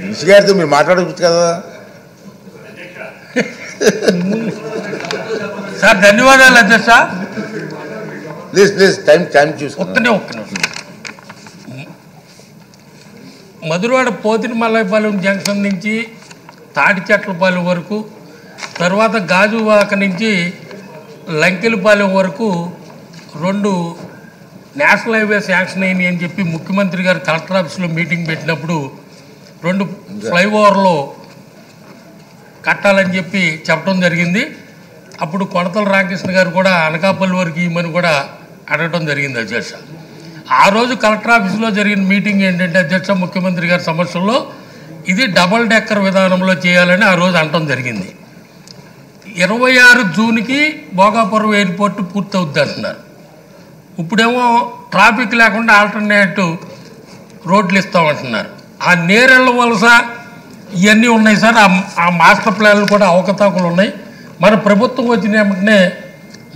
Minister గారితో మీరు మాట్లాడవచ్చు కదా సార్. ధన్యవాదాలు అధ్యక్ష. ప్లీజ్ టైం చూసుకుంటానే. ఒక్క నిమిషం. మధురవాడ పోతినిమల్లైపాలెం జంక్షన్ నుంచి తాటిచెట్లపాలెం వరకు, తర్వాత గాజువాక నుంచి లంకెలపాలెం వరకు 2 నేషనల్ హైవే శాంక్షన్ అయినాయి అని చెప్పి ముఖ్యమంత్రి గారు కలెక్టర్ ఆఫీస్లో మీటింగ్ పెట్టినప్పుడు 2 ఫ్లైఓవర్లు కట్టాలని చెప్పి చెప్పడం జరిగింది. అప్పుడు కొడతల రామకృష్ణ గారు కూడా అనకాపల్లి వరకు ఇవ్వమని కూడా అడగడం జరిగింది అధ్యక్ష. ఆ రోజు కలెక్టర్ ఆఫీస్లో జరిగిన మీటింగ్ ఏంటంటే అధ్యక్ష, ముఖ్యమంత్రి గారి సమక్షంలో ఇది డబల్ డెక్కర్ విధానంలో చేయాలని ఆ రోజు అనటం జరిగింది. 26 జూన్కి భోగాపురం ఎయిర్పోర్ట్ పూర్తవుద్ది అంటున్నారు. ఇప్పుడేమో ట్రాఫిక్ లేకుండా ఆల్టర్నేటివ్ రోడ్లు ఇస్తామంటున్నారు. ఆ నేరెళ్ళ వలస ఇవన్నీ ఉన్నాయి సార్. ఆ మాస్టర్ ప్లాన్లు కూడా అవకతవకలు ఉన్నాయి. మన ప్రభుత్వం వచ్చిన వెంటనే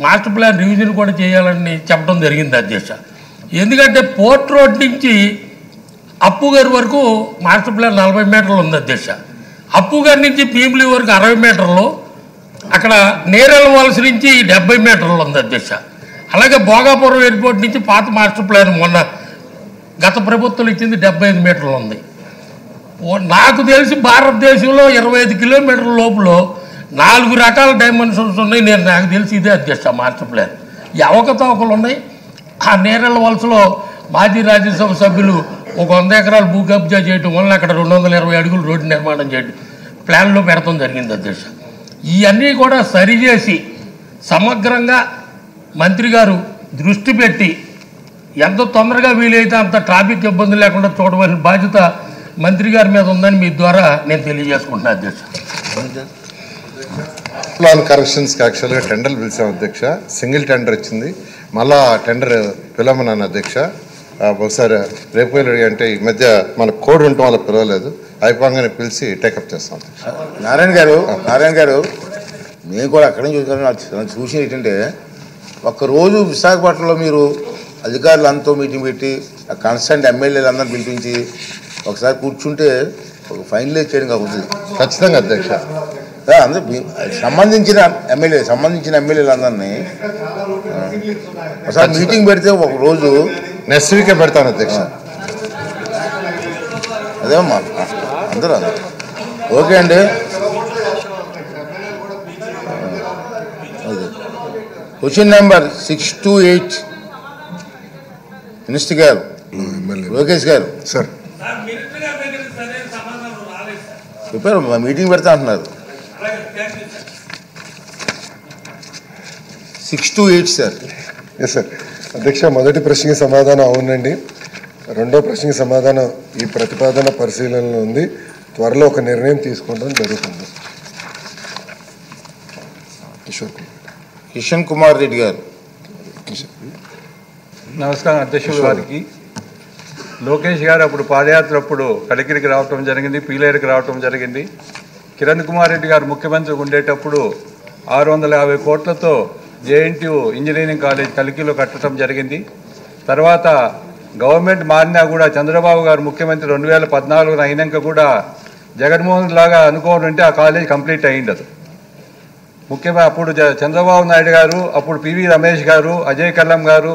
మాస్టర్ ప్లాన్ రివిజన్ కూడా చేయాలని చెప్పడం జరిగింది అధ్యక్ష. ఎందుకంటే పోర్ట్ రోడ్ నుంచి అప్పుగారి వరకు మాస్టర్ ప్లాన్ 40 మీటర్లు ఉంది అధ్యక్ష. అప్పుగారి నుంచి భీమిలి వరకు 60 మీటర్లు, అక్కడ నేరెళ్ళ వలస నుంచి 70 మీటర్లు ఉంది అధ్యక్ష. అలాగే భోగాపురం ఎయిర్పోర్ట్ నుంచి పాత మాస్టర్ ప్లాన్ మొన్న గత ప్రభుత్వం ఇచ్చింది 75 మీటర్లు ఉంది. నాకు తెలిసి భారతదేశంలో 25 కిలోమీటర్ల లోపల 4 రకాల డైమెన్షన్స్ ఉన్నాయి. నాకు తెలిసి ఇదే అధ్యక్ష మాస్టర్ ప్లాన్. ఈ అవకతవకలు ఉన్నాయి. ఆ నేరెళ్ళ వలసలో మాజీ రాజ్యసభ సభ్యులు ఒక 100 ఎకరాలు భూ కబ్జా చేయడం వల్ల అక్కడ 220 అడుగులు రోడ్డు నిర్మాణం చేయడం ప్లాన్లో పెడతాం జరిగింది అధ్యక్ష. ఇవన్నీ కూడా సరిచేసి సమగ్రంగా మంత్రి గారు దృష్టి పెట్టి ఎంత తొందరగా వీలైతే అంత ట్రాఫిక్ ఇబ్బంది లేకుండా చూడవలసిన బాధ్యత మంత్రి గారి మీద ఉందని మీ ద్వారా నేను తెలియజేసుకుంటున్నాను అధ్యక్ష. ప్లాన్ కరెక్షన్స్కి యాక్చువల్గా టెండర్లు పిలిచాం అధ్యక్ష. సింగిల్ టెండర్ వచ్చింది. మళ్ళా టెండర్ పిలవమన్నాను అధ్యక్ష. ఒకసారి రేపు అంటే ఈ మధ్య మన కోడ్ ఉండటం వల్ల పిలవలేదు. అయిపోగానే పిలిచి టేకప్ చేస్తాం. నారాయణ గారు మేము కూడా అక్కడి నుంచి చూసి ఏంటంటే ఒక్కరోజు విశాఖపట్నంలో మీరు అధికారులంతా మీటింగ్ పెట్టి ఆ కన్సర్న్ ఎమ్మెల్యేలు అందరిని పిలిపించి ఒకసారి కూర్చుంటే ఒక ఫైనలైజ్ చేయడం అవుతుంది. ఖచ్చితంగా అధ్యక్ష. అందరూ సంబంధించిన ఎమ్మెల్యేలు అందరినీ ఒకసారి మీటింగ్ పెడితే ఒక రోజు నెక్స్ట్ వీకే పెడతాను అధ్యక్ష. అదేమ్మా అందరూ ఓకే అండి. క్వశ్చన్ నెంబర్ 628 మినిస్టర్ గారు లోకేష్ గారు సార్ చెప్పారు మీటింగ్ పెడతా అంటున్నారు. 628 సార్. Yes sir. అధ్యక్ష, మొదటి ప్రశ్నకి సమాధానం అవునండి. రెండో ప్రశ్నకి సమాధానం ఈ ప్రతిపాదన పరిశీలనలో ఉంది. త్వరలో ఒక నిర్ణయం తీసుకోవడం జరుగుతుంది. కిషన్ కుమార్ రెడ్డి గారు. నమస్కారం అధ్యక్షుడు గారికి. లోకేష్ గారు అప్పుడు పాదయాత్ర అప్పుడు కలికిరికి రావటం జరిగింది, పీలేరుకి రావటం జరిగింది. కిరణ్ కుమార్ రెడ్డి గారు ముఖ్యమంత్రి ఉండేటప్పుడు 650 కోట్లతో జేఎన్టీయూ ఇంజనీరింగ్ కాలేజ్ కలికిలో కట్టడం జరిగింది. తర్వాత గవర్నమెంట్ మారినా కూడా చంద్రబాబు గారు ముఖ్యమంత్రి 2014 అయినాక కూడా జగన్మోహన్ లాగా అనుకోని ఉంటే ఆ కాలేజ్ కంప్లీట్ అయ్యిండదు. ముఖ్యంగా అప్పుడు చంద్రబాబు నాయుడు గారు, అప్పుడు పివి రమేష్ గారు, అజయ్ కల్లం గారు,